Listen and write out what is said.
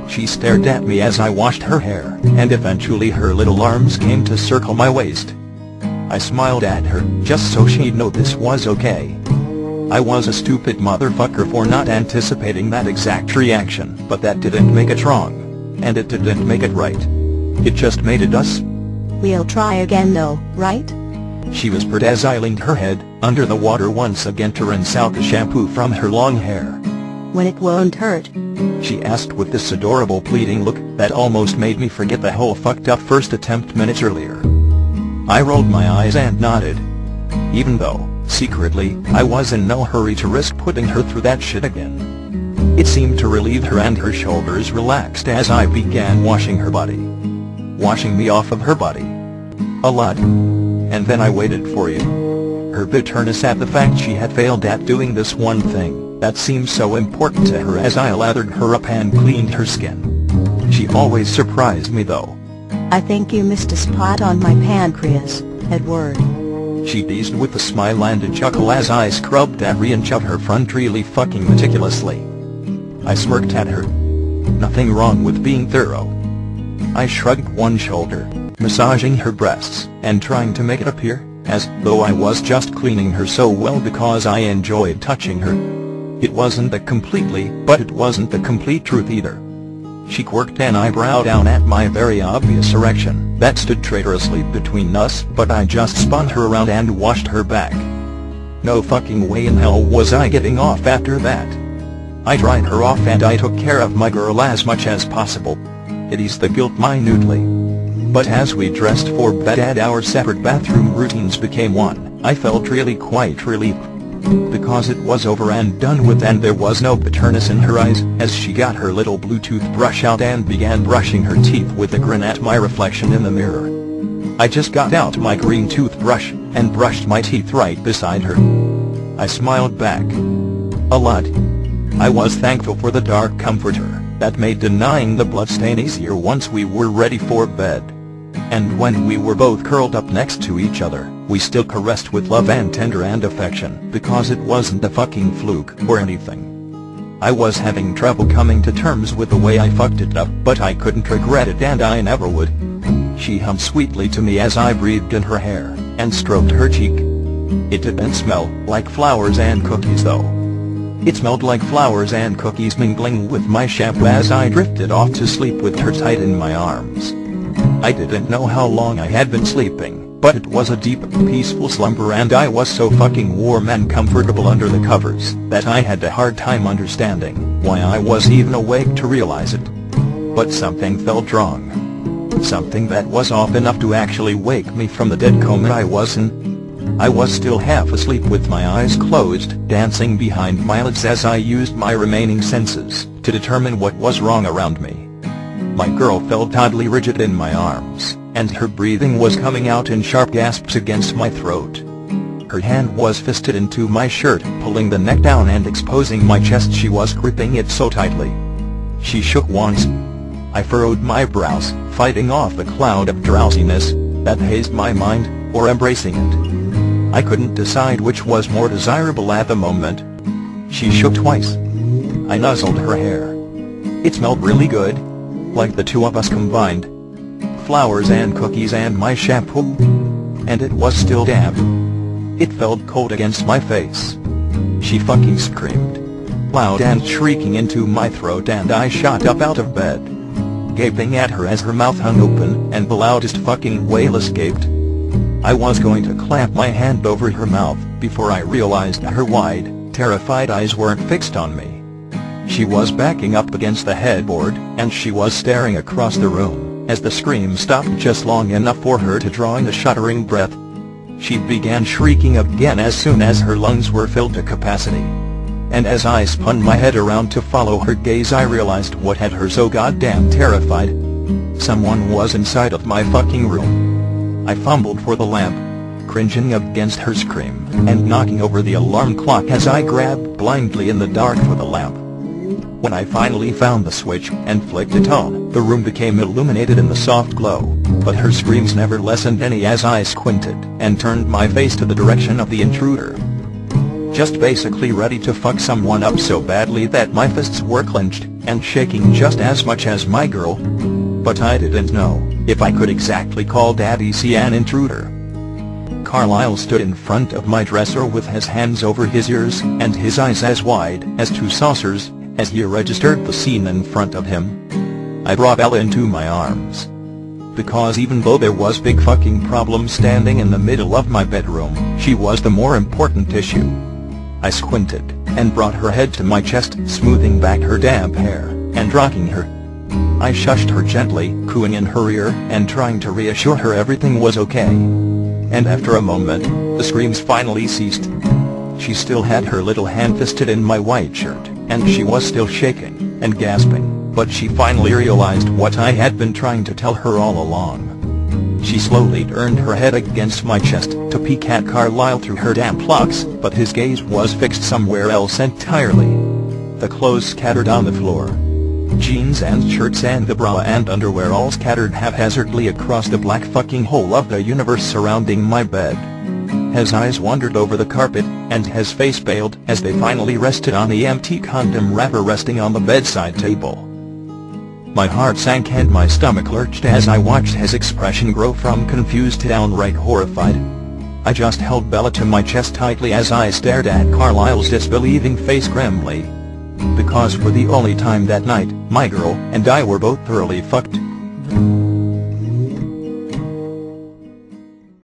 She stared at me as I washed her hair, and eventually her little arms came to circle my waist. I smiled at her, just so she'd know this was okay. I was a stupid motherfucker for not anticipating that exact reaction, but that didn't make it wrong. And it didn't make it right. It just made it us. We'll try again though, right? She whispered as I leaned her head under the water once again to rinse out the shampoo from her long hair. When it won't hurt? She asked with this adorable pleading look that almost made me forget the whole fucked up first attempt minutes earlier. I rolled my eyes and nodded. Even though, secretly, I was in no hurry to risk putting her through that shit again. It seemed to relieve her and her shoulders relaxed as I began washing her body. Washing me off of her body. A lot. And then I waited for you. Her bitterness at the fact she had failed at doing this one thing that seemed so important to her as I lathered her up and cleaned her skin. She always surprised me though. I think you missed a spot on my pancreas, Edward. She teased with a smile and a chuckle as I scrubbed every inch of her front really fucking meticulously. I smirked at her. Nothing wrong with being thorough. I shrugged one shoulder, massaging her breasts, and trying to make it appear as though I was just cleaning her so well because I enjoyed touching her. It wasn't the completely, but it wasn't the complete truth either. She quirked an eyebrow down at my very obvious erection that stood traitorously between us, but I just spun her around and washed her back. No fucking way in hell was I getting off after that. I dried her off and I took care of my girl as much as possible. It eased the guilt minutely. But as we dressed for bed and our separate bathroom routines became one, I felt really quite relieved. Because it was over and done with and there was no bitterness in her eyes as she got her little blue toothbrush out and began brushing her teeth with a grin at my reflection in the mirror. I just got out my green toothbrush and brushed my teeth right beside her. I smiled back. A lot. I was thankful for the dark comforter that made denying the bloodstain easier once we were ready for bed. And when we were both curled up next to each other, we still caressed with love and tender and affection because it wasn't a fucking fluke or anything. I was having trouble coming to terms with the way I fucked it up, but I couldn't regret it and I never would. She hummed sweetly to me as I breathed in her hair and stroked her cheek. It didn't smell like flowers and cookies though. It smelled like flowers and cookies mingling with my shampoo as I drifted off to sleep with her tight in my arms. I didn't know how long I had been sleeping, but it was a deep, peaceful slumber and I was so fucking warm and comfortable under the covers that I had a hard time understanding why I was even awake to realize it. But something felt wrong. Something that was off enough to actually wake me from the dead coma I was in. I was still half asleep with my eyes closed, dancing behind my lids as I used my remaining senses to determine what was wrong around me. My girl felt oddly rigid in my arms, and her breathing was coming out in sharp gasps against my throat. Her hand was fisted into my shirt, pulling the neck down and exposing my chest. She was gripping it so tightly. She shook once. I furrowed my brows, fighting off the cloud of drowsiness that hazed my mind, or embracing it. I couldn't decide which was more desirable at the moment. She shook twice. I nuzzled her hair. It smelled really good. Like the two of us combined. Flowers and cookies and my shampoo. And it was still damp. It felt cold against my face. She fucking screamed. Loud and shrieking into my throat and I shot up out of bed. Gaping at her as her mouth hung open and the loudest fucking wail escaped. I was going to clamp my hand over her mouth before I realized her wide, terrified eyes weren't fixed on me. She was backing up against the headboard, and she was staring across the room as the scream stopped just long enough for her to draw in a shuddering breath. She began shrieking again as soon as her lungs were filled to capacity. And as I spun my head around to follow her gaze, I realized what had her so goddamn terrified. Someone was inside of my fucking room. I fumbled for the lamp, cringing against her scream, and knocking over the alarm clock as I grabbed blindly in the dark for the lamp. When I finally found the switch and flicked it on, the room became illuminated in the soft glow, but her screams never lessened any as I squinted and turned my face to the direction of the intruder. just basically ready to fuck someone up so badly that my fists were clenched and shaking just as much as my girl. But I didn't know if I could exactly call Daddy C an intruder. Carlisle stood in front of my dresser with his hands over his ears and his eyes as wide as two saucers as he registered the scene in front of him. I brought Ella into my arms. Because even though there was big fucking problem standing in the middle of my bedroom, she was the more important issue. I squinted and brought her head to my chest, smoothing back her damp hair and rocking her. I shushed her gently, cooing in her ear and trying to reassure her everything was okay. And after a moment, the screams finally ceased. She still had her little hand fisted in my white shirt, and she was still shaking and gasping, but she finally realized what I had been trying to tell her all along. She slowly turned her head against my chest to peek at Carlisle through her damp locks, but his gaze was fixed somewhere else entirely. The clothes scattered on the floor. Jeans and shirts and the bra and underwear all scattered haphazardly across the black fucking hole of the universe surrounding my bed. His eyes wandered over the carpet, and his face paled as they finally rested on the empty condom wrapper resting on the bedside table. My heart sank and my stomach lurched as I watched his expression grow from confused to downright horrified. I just held Bella to my chest tightly as I stared at Carlisle's disbelieving face grimly. Because for the only time that night, my girl and I were both thoroughly fucked.